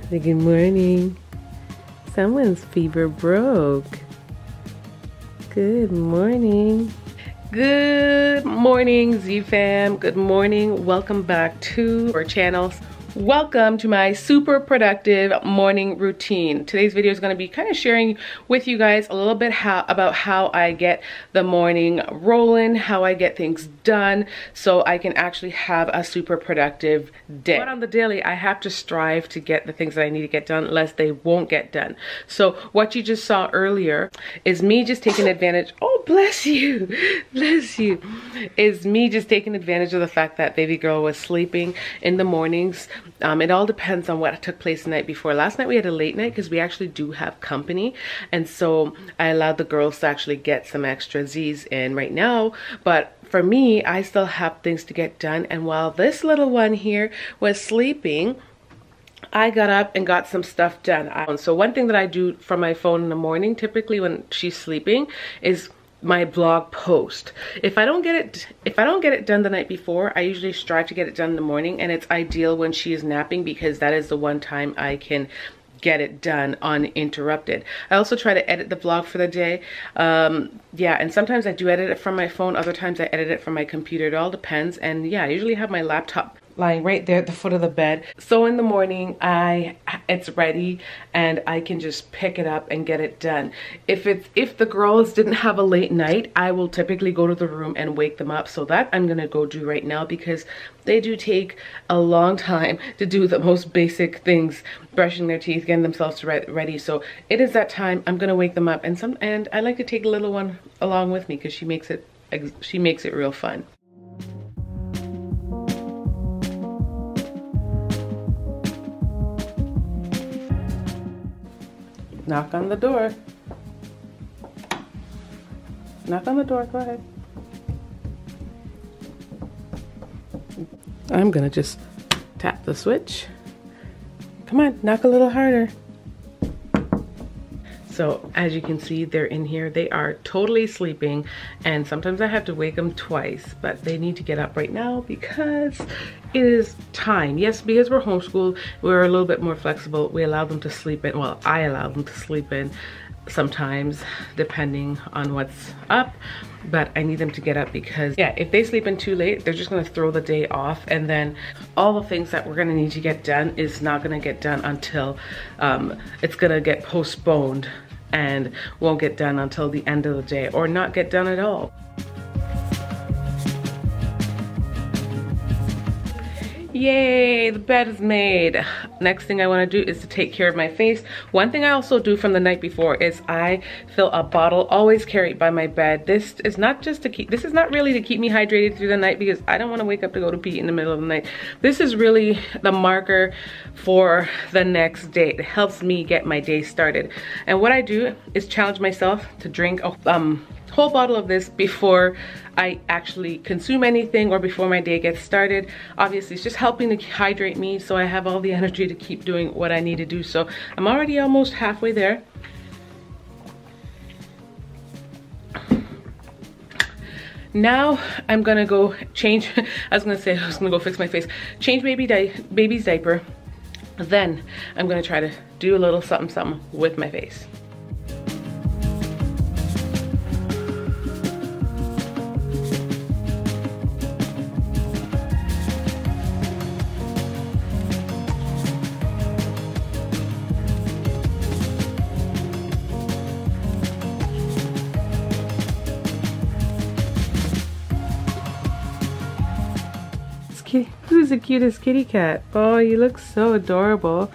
Good morning. Someone's fever broke. Good morning. Good morning, Z fam. Good morning. Welcome back to our channel. Welcome to my super productive morning routine. Today's video is going to be kind of sharing with you guys a little bit about how I get the morning rolling, how I get things done so I can actually have a super productive day. But on the daily, I have to strive to get the things that I need to get done, lest they won't get done. So what you just saw earlier is me just taking advantage. Oh, bless you. Bless you. Is me just taking advantage of the fact that baby girl was sleeping in the mornings. It all depends on what took place the night before. Last night we had a late night because we actually do have company, and so I allowed the girls to actually get some extra Z's in right now. But for me, I still have things to get done, and while this little one here was sleeping, I got up and got some stuff done. So one thing that I do from my phone in the morning, typically when she's sleeping, is my blog post. If I don't get it done the night before, I usually strive to get it done in the morning, and it's ideal when she is napping because that is the one time I can get it done uninterrupted. I also try to edit the vlog for the day. Yeah, and sometimes I do edit it from my phone, other times I edit it from my computer. It all depends. And yeah, I usually have my laptop lying right there at the foot of the bed. So in the morning, it's ready and I can just pick it up and get it done. If the girls didn't have a late night, I will typically go to the room and wake them up. So that I'm gonna go do right now because they do take a long time to do the most basic things, brushing their teeth, getting themselves ready. So it is that time. I'm gonna wake them up, and I like to take a little one along with me because she makes it real fun. Knock on the door. Knock on the door, go ahead. I'm gonna just tap the switch. Come on, knock a little harder. So as you can see, they're in here. They are totally sleeping, and sometimes I have to wake them twice, but they need to get up right now because it is time. Yes, because we're homeschooled, we're a little bit more flexible. We allow them to sleep in, well, I allow them to sleep in sometimes depending on what's up, but I need them to get up because yeah, if they sleep in too late, they're just gonna throw the day off, and then all the things that we're gonna need to get done is not gonna get done until it's gonna get postponed and won't get done until the end of the day, or not get done at all. Yay, the bed is made. Next thing I want to do is to take care of my face. One thing I also do from the night before is I fill a bottle, always carried by my bed. This is not really to keep me hydrated through the night because I don't want to wake up to go to pee in the middle of the night. This is really the marker for the next day. It helps me get my day started. And what I do is challenge myself to drink a whole bottle of this before I actually consume anything or before my day gets started. Obviously, it's just helping to hydrate me so I have all the energy to keep doing what I need to do. So I'm already almost halfway there. Now I'm gonna go change, I was gonna go fix my face, change baby's diaper. Then I'm gonna try to do a little something with my face. Who's the cutest kitty cat? Oh, you look so adorable.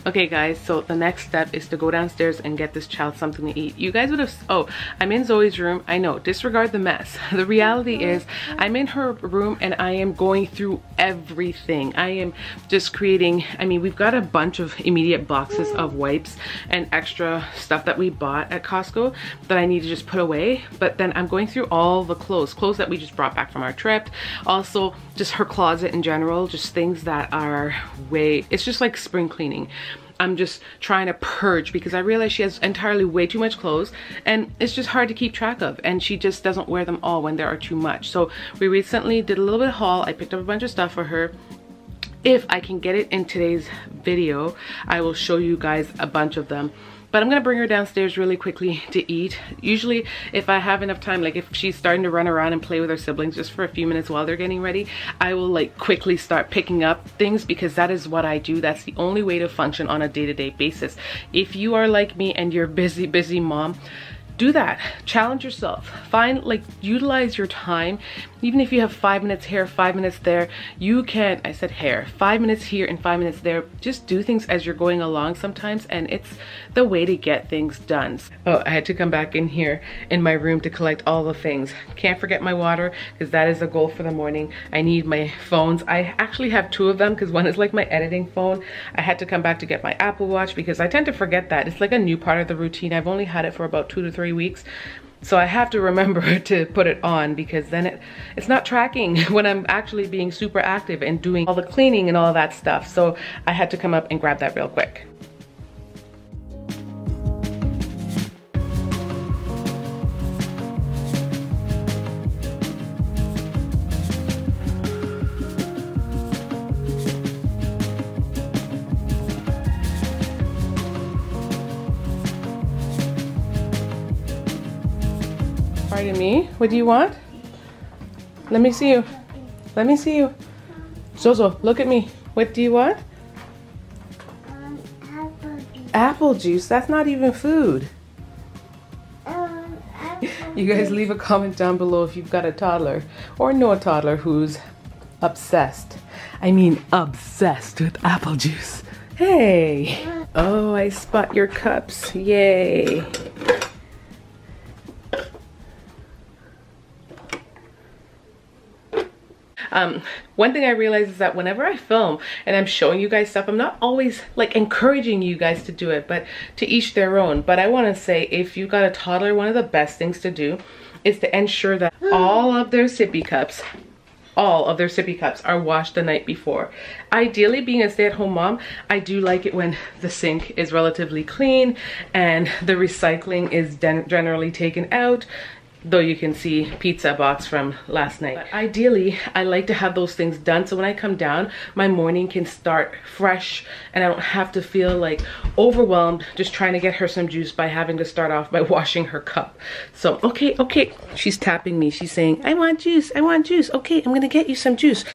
Okay guys, so the next step is to go downstairs and get this child something to eat. You guys would have, oh, I'm in Zoe's room. I know, disregard the mess. The reality is I'm in her room and I am going through everything. I am just creating, I mean, we've got a bunch of immediate boxes of wipes and extra stuff that we bought at Costco that I need to just put away. But then I'm going through all the clothes that we just brought back from our trip. Also, just her closet in general, just things that are it's just like spring cleaning. I'm just trying to purge because I realize she has entirely way too much clothes and it's just hard to keep track of, and she just doesn't wear them all when there are too much. So we recently did a little bit of haul. I picked up a bunch of stuff for her If I can get it in today's video, I will show you guys a bunch of them. But I'm gonna bring her downstairs really quickly to eat. Usually if I have enough time, like if she's starting to run around and play with her siblings just for a few minutes while they're getting ready, I will like quickly start picking up things, because that is what I do. That's the only way to function on a day-to-day basis. If you are like me and you're busy mom, do that. Challenge yourself. Find, like, utilize your time. Even if you have 5 minutes here, 5 minutes there, you can, I said hair, 5 minutes here and 5 minutes there. Just do things as you're going along sometimes, and it's the way to get things done. Oh, I had to come back in here in my room to collect all the things. Can't forget my water, because that is a goal for the morning. I need my phones. I actually have 2 of them, because one is like my editing phone. I had to come back to get my Apple Watch, because I tend to forget that. It's like a new part of the routine. I've only had it for about 2 to 3 weeks. So I have to remember to put it on, because then it's not tracking when I'm actually being super active and doing all the cleaning and all that stuff. So I had to come up and grab that real quick. Pardon me, what do you want? Let me see you. Let me see you. Zozo, look at me. What do you want? Apple juice. Apple juice? That's not even food. You guys leave a comment down below if you've got a toddler or know a toddler who's obsessed. I mean obsessed with apple juice. Hey. Oh, I spot your cups. Yay. One thing I realize is that whenever I film and I'm showing you guys stuff, I'm not always like encouraging you guys to do it, but to each their own. But I want to say, if you've got a toddler, one of the best things to do is to ensure that all of their sippy cups are washed the night before. Ideally, being a stay-at-home mom, I do like it when the sink is relatively clean and the recycling is generally taken out. Though you can see pizza box from last night. But ideally, I like to have those things done so when I come down, my morning can start fresh and I don't have to feel like overwhelmed just trying to get her some juice by having to start off by washing her cup. So, okay, she's tapping me. She's saying, I want juice, I want juice. Okay, I'm gonna get you some juice.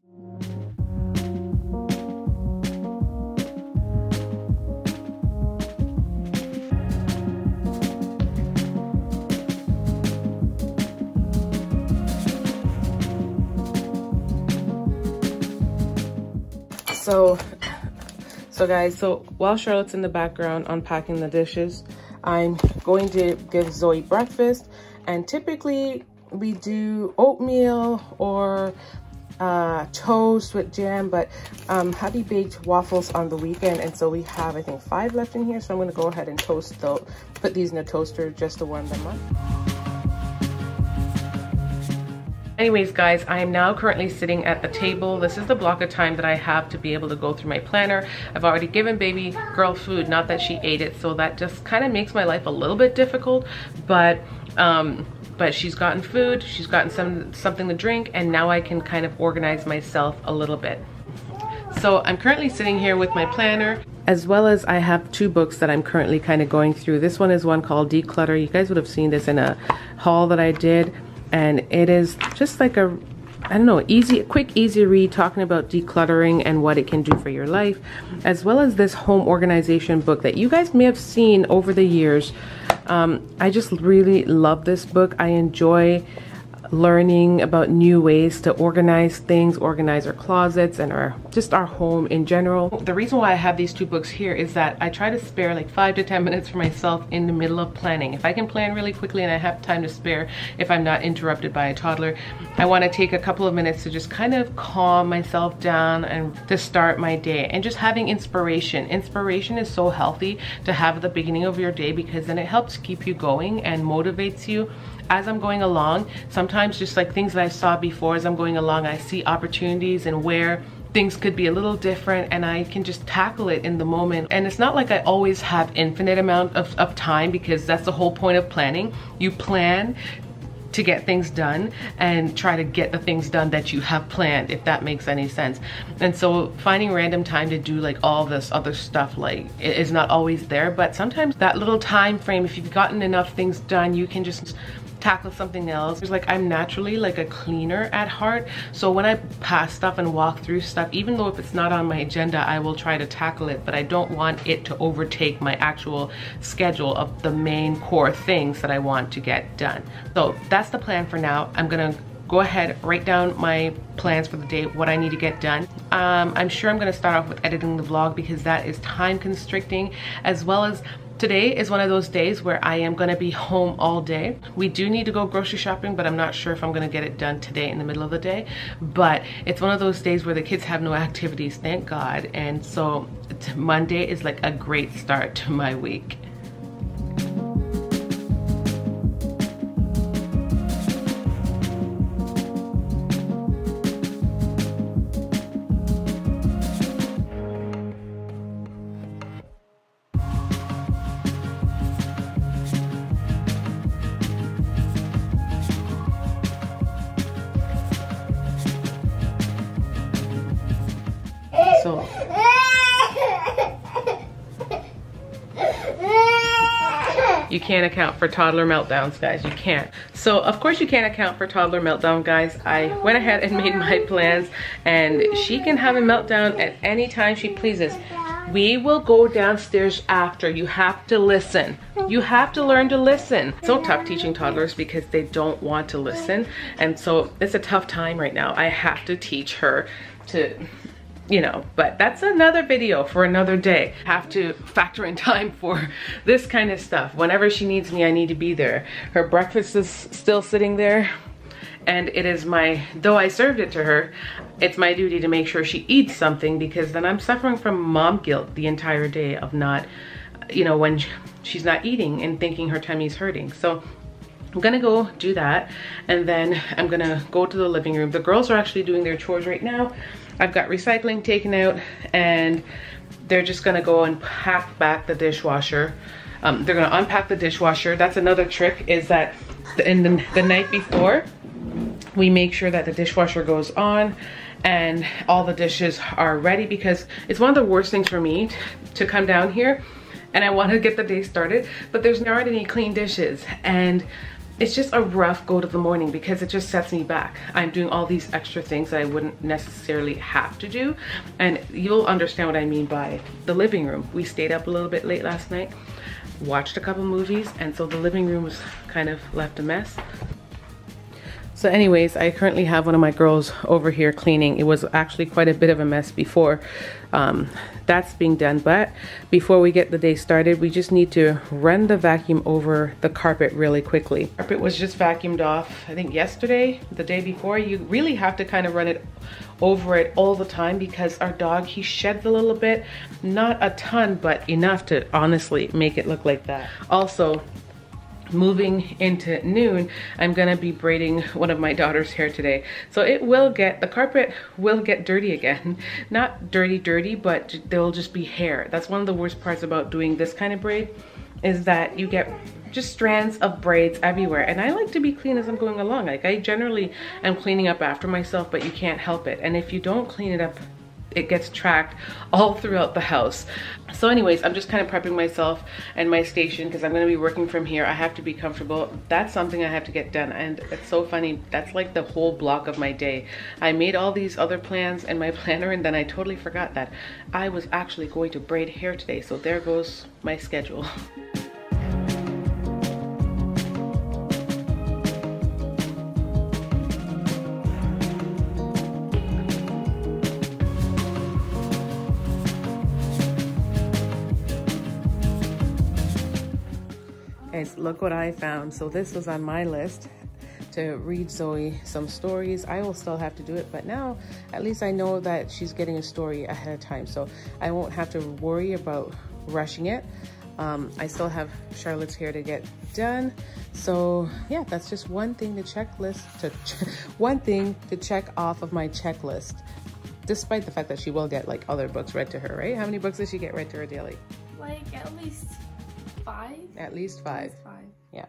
So guys, while Charlotte's in the background unpacking the dishes, I'm going to give Zoe breakfast, and typically we do oatmeal or toast with jam, but hubby baked waffles on the weekend, and so we have, I think, 5 left in here, so I'm going to go ahead and toast those, put these in the toaster just to warm them up. Anyways guys, I am now currently sitting at the table. This is the block of time that I have to be able to go through my planner. I've already given baby girl food, not that she ate it, so that just kind of makes my life a little bit difficult, but she's gotten food, she's gotten something to drink, and now I can kind of organize myself a little bit. So I'm currently sitting here with my planner, as well as I have 2 books that I'm currently kind of going through. This one is one called Declutter. You guys would have seen this in a haul that I did. And it is just like a, I don't know, quick, easy read talking about decluttering and what it can do for your life, as well as this home organization book that you guys may have seen over the years. I just really love this book. I enjoy learning about new ways to organize things, organize our closets and our home in general. The reason why I have these 2 books here is that I try to spare like 5 to 10 minutes for myself in the middle of planning. If I can plan really quickly and I have time to spare, if I'm not interrupted by a toddler, I want to take a couple of minutes to just kind of calm myself down and to start my day. And just having inspiration. Inspiration is so healthy to have at the beginning of your day, because then it helps keep you going and motivates you as I'm going along. Sometimes just like things that I saw before, as I'm going along, I see opportunities and where things could be a little different, and I can just tackle it in the moment. And it's not like I always have infinite amount of time, because that's the whole point of planning. You plan to get things done and try to get the things done that you have planned, if that makes any sense. And so finding random time to do like all this other stuff like it is not always there, but sometimes that little time frame, if you've gotten enough things done, you can just tackle something else. It's like I'm naturally like a cleaner at heart, so when I pass stuff and walk through stuff, even though if it's not on my agenda, I will try to tackle it, but I don't want it to overtake my actual schedule of the main core things that I want to get done. So that's the plan for now. I'm gonna go ahead, write down my plans for the day, what I need to get done. I'm sure I'm gonna start off with editing the vlog because that is time constricting, as well as today is one of those days where I am gonna be home all day. We do need to go grocery shopping, but I'm not sure if I'm gonna get it done today in the middle of the day. But it's one of those days where the kids have no activities, thank God. And so Monday is like a great start to my week. So you can't account for toddler meltdowns, guys. You can't. So of course you can't account for toddler meltdown, guys. I went ahead and made my plans, and she can have a meltdown at any time she pleases. We will go downstairs after. You have to listen. You have to learn to listen. It's so tough teaching toddlers because they don't want to listen, and so it's a tough time right now. I have to teach her to, you know, but that's another video for another day. Have to factor in time for this kind of stuff. Whenever she needs me, I need to be there. Her breakfast is still sitting there, and it is my, though I served it to her, it's my duty to make sure she eats something, because then I'm suffering from mom guilt the entire day of not, you know, when she's not eating and thinking her tummy's hurting. So I'm gonna go do that, and then I'm gonna go to the living room. The girls are actually doing their chores right now. I've got recycling taken out, and they're just gonna go and pack back the dishwasher. They're gonna unpack the dishwasher. That's another trick, is that in the night before, we make sure that the dishwasher goes on and all the dishes are ready, because it's one of the worst things for me to come down here and I want to get the day started, but there's not any clean dishes, and it's just a rough go to the morning because it just sets me back. I'm doing all these extra things that I wouldn't necessarily have to do, and you'll understand what I mean by the living room. We stayed up a little bit late last night, watched a couple movies, and so the living room was kind of left a mess. So anyways, I currently have one of my girls over here cleaning. It was actually quite a bit of a mess before. That's being done, but before we get the day started, we just need to run the vacuum over the carpet really quickly. The carpet was just vacuumed off, I think yesterday, the day before. You really have to kind of run it over it all the time, because our dog, he sheds a little bit, not a ton, but enough to honestly make it look like that. Also, moving into noon, I'm gonna be braiding one of my daughter's hair today. So it will get, the carpet will get dirty again. Not dirty, but there'll just be hair. That's one of the worst parts about doing this kind of braid, is that you get just strands of braids everywhere. And I like to be clean as I'm going along. Like, I generally am cleaning up after myself, but you can't help it. And if you don't clean it up, it gets tracked all throughout the house. So anyways, I'm just kind of prepping myself and my station, because I'm going to be working from here. I have to be comfortable. That's something I have to get done, and it's so funny. That's like the whole block of my day. I made all these other plans in my planner, and then I totally forgot that I was actually going to braid hair today. So there goes my schedule. Guys, look what I found. So this was on my list, to read Zoe some stories. I will still have to do it, but now at least I know that she's getting a story ahead of time, so I won't have to worry about rushing it. I still have Charlotte's hair to get done. So yeah, that's just one thing one thing to check off of my checklist, despite the fact that she will get like other books read to her, right? How many books does she get read to her daily? Like at least 5. At least 5. At least 5. Yeah.